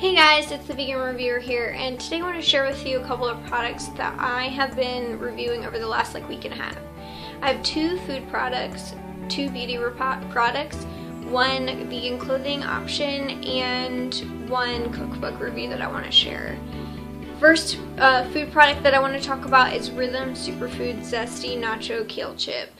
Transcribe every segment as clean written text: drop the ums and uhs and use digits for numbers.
Hey guys, it's the Vegan Reviewer here, and today I want to share with you a couple of products that I have been reviewing over the last week and a half. I have two food products, two beauty products, one vegan clothing option, and one cookbook review that I want to share. First food product that I want to talk about is Rhythm Superfoods Zesty Nacho Kale Chip.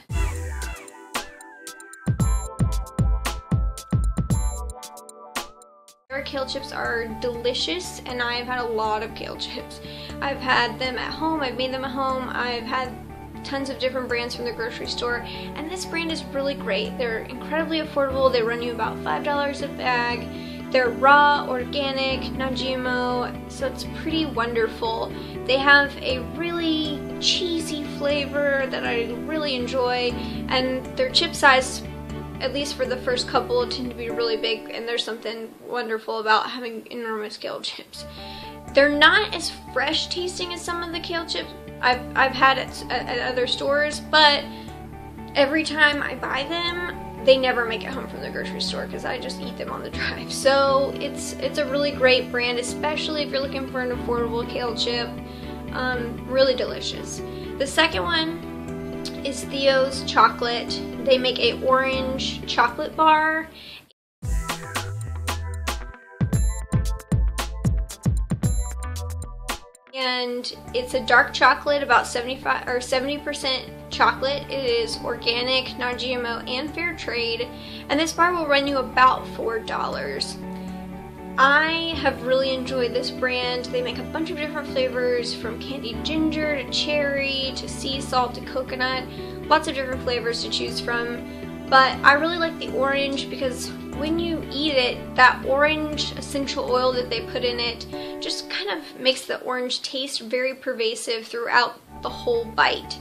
Our kale chips are delicious, and I've had a lot of kale chips. I've had them at home, I've made them at home, I've had tons of different brands from the grocery store, and this brand is really great. They're incredibly affordable. They run you about $5 a bag. They're raw, organic, non-GMO, so it's pretty wonderful. They have a really cheesy flavor that I really enjoy, and their chip size, at least for the first couple, tend to be really big, and there's something wonderful about having enormous kale chips. They're not as fresh tasting as some of the kale chips I've had at other stores, but every time I buy them, they never make it home from the grocery store because I just eat them on the drive. So it's a really great brand, especially if you're looking for an affordable kale chip. Really delicious. The second one is Theo's chocolate. They make a orange chocolate bar. And it's a dark chocolate, about 70% chocolate. It is organic, non-GMO, and fair trade. And this bar will run you about $4. I have really enjoyed this brand. They make a bunch of different flavors, from candied ginger to cherry to sea salt to coconut. Lots of different flavors to choose from. But I really like the orange because when you eat it, that orange essential oil that they put in it just kind of makes the orange taste very pervasive throughout the whole bite.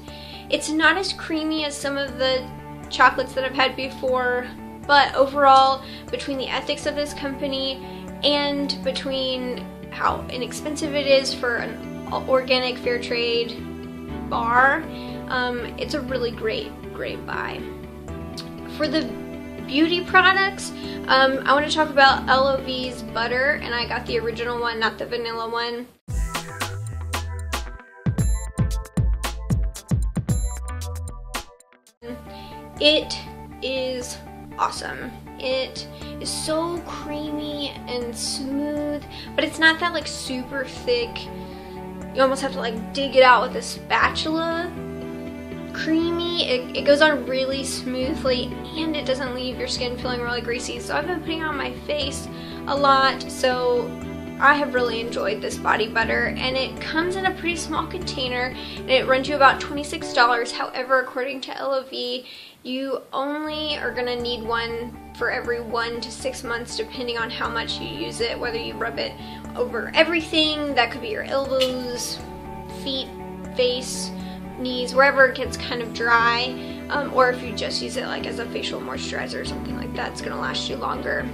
It's not as creamy as some of the chocolates that I've had before, but overall, between the ethics of this company and between how inexpensive it is for an organic fair trade bar, it's a really great buy. For the beauty products, I want to talk about Ellovi's butter, and I got the original one, not the vanilla one. It is awesome. It is so creamy and smooth, but it's not that super thick. You almost have to dig it out with a spatula. Creamy, it goes on really smoothly, and it doesn't leave your skin feeling really greasy. So I've been putting it on my face a lot, so I have really enjoyed this body butter, and it comes in a pretty small container, and it runs you about $26. However, according to Ellovi, you only are gonna need one for every 1 to 6 months, depending on how much you use it, whether you rub it over everything. That could be your elbows, feet, face, knees, wherever it gets kind of dry, or if you just use it as a facial moisturizer or something like that, it's gonna last you longer.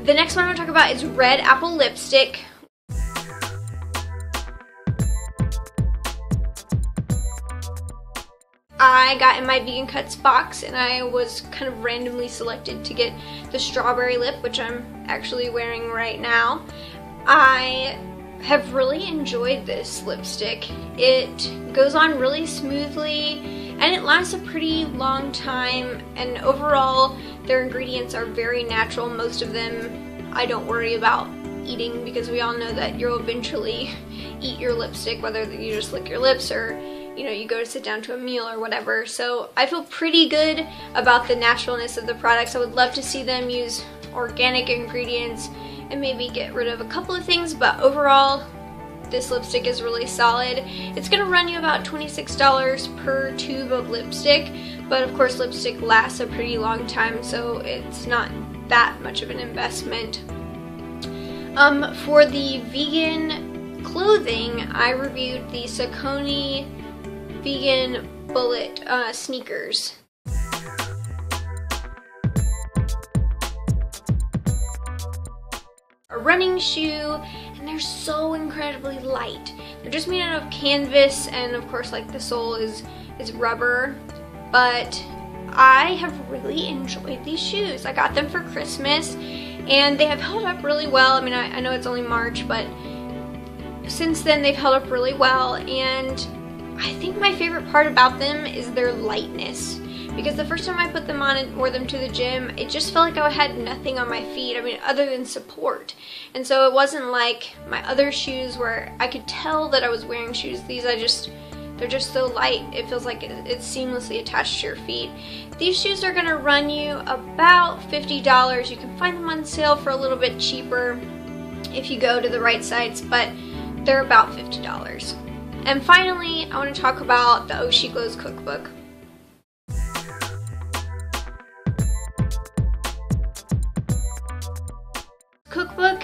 The next one I want to talk about is Red Apple Lipstick. I got in my Vegan Cuts box, and I was kind of randomly selected to get the strawberry lip, which I'm actually wearing right now. I have really enjoyed this lipstick. It goes on really smoothly, and it lasts a pretty long time, and overall their ingredients are very natural. Most of them I don't worry about eating, because we all know that you'll eventually eat your lipstick, whether you just lick your lips or you go to sit down to a meal or whatever. So I feel pretty good about the naturalness of the products. I would love to see them use organic ingredients and maybe get rid of a couple of things, but overall this lipstick is really solid. It's gonna run you about $26 per tube of lipstick, but of course lipstick lasts a pretty long time, so it's not that much of an investment. For the vegan clothing, I reviewed the Saucony vegan bullet sneakers. A running shoe, and they're so incredibly light. They're just made out of canvas, and of course the sole is rubber, but I have really enjoyed these shoes. I got them for Christmas, and they have held up really well. I mean, I know it's only March, but since then they've held up really well, and I think my favorite part about them is their lightness. Because the first time I put them on and wore them to the gym, it just felt like I had nothing on my feet, I mean, other than support. And so it wasn't like my other shoes where I could tell that I was wearing shoes. These they're just so light, it feels like it's seamlessly attached to your feet. These shoes are gonna run you about $50. You can find them on sale for a little bit cheaper if you go to the right sites, but they're about $50. And finally, I want to talk about the Oh She Glows Cookbook. Cookbook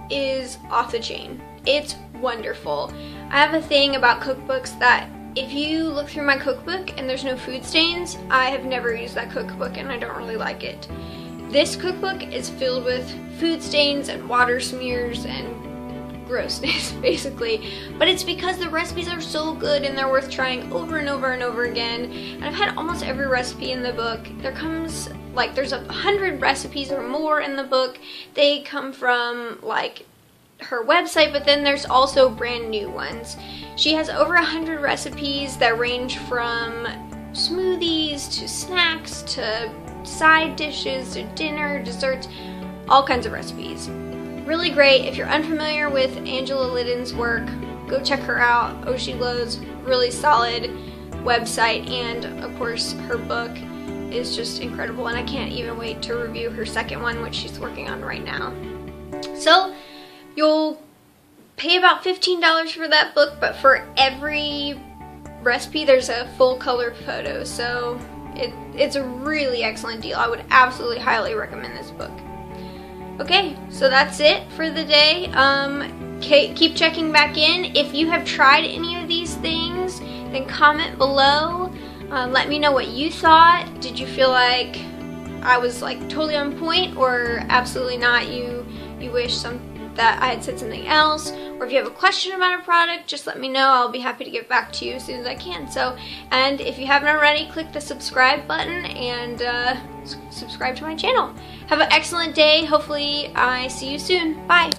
is off the chain. It's wonderful. I have a thing about cookbooks that if you look through my cookbook and there's no food stains, I have never used that cookbook and I don't really like it. This cookbook is filled with food stains and water smears and grossness, basically. But it's because the recipes are so good and they're worth trying over and over and over again. And I've had almost every recipe in the book. There's 100 recipes or more in the book. They come from like her website, but then there's also brand new ones. She has over 100 recipes that range from smoothies to snacks to side dishes to dinner, desserts, all kinds of recipes. Really great. If you're unfamiliar with Angela Liddon's work, go check her out. Oh She Glows, really solid website, and of course her book is just incredible, and I can't even wait to review her second one, which she's working on right now. So you'll pay about $15 for that book, but for every recipe there's a full color photo, so it's a really excellent deal. I would absolutely highly recommend this book. Okay, so that's it for the day. Keep checking back in. If you have tried any of these things, then comment below. Let me know what you thought. Did you feel like I was like totally on point, or absolutely not? You wish that I had said something else, or if you have a question about a product, just let me know. I'll be happy to get back to you as soon as I can. And if you haven't already, click the subscribe button and subscribe to my channel. Have an excellent day. Hopefully I see you soon. Bye.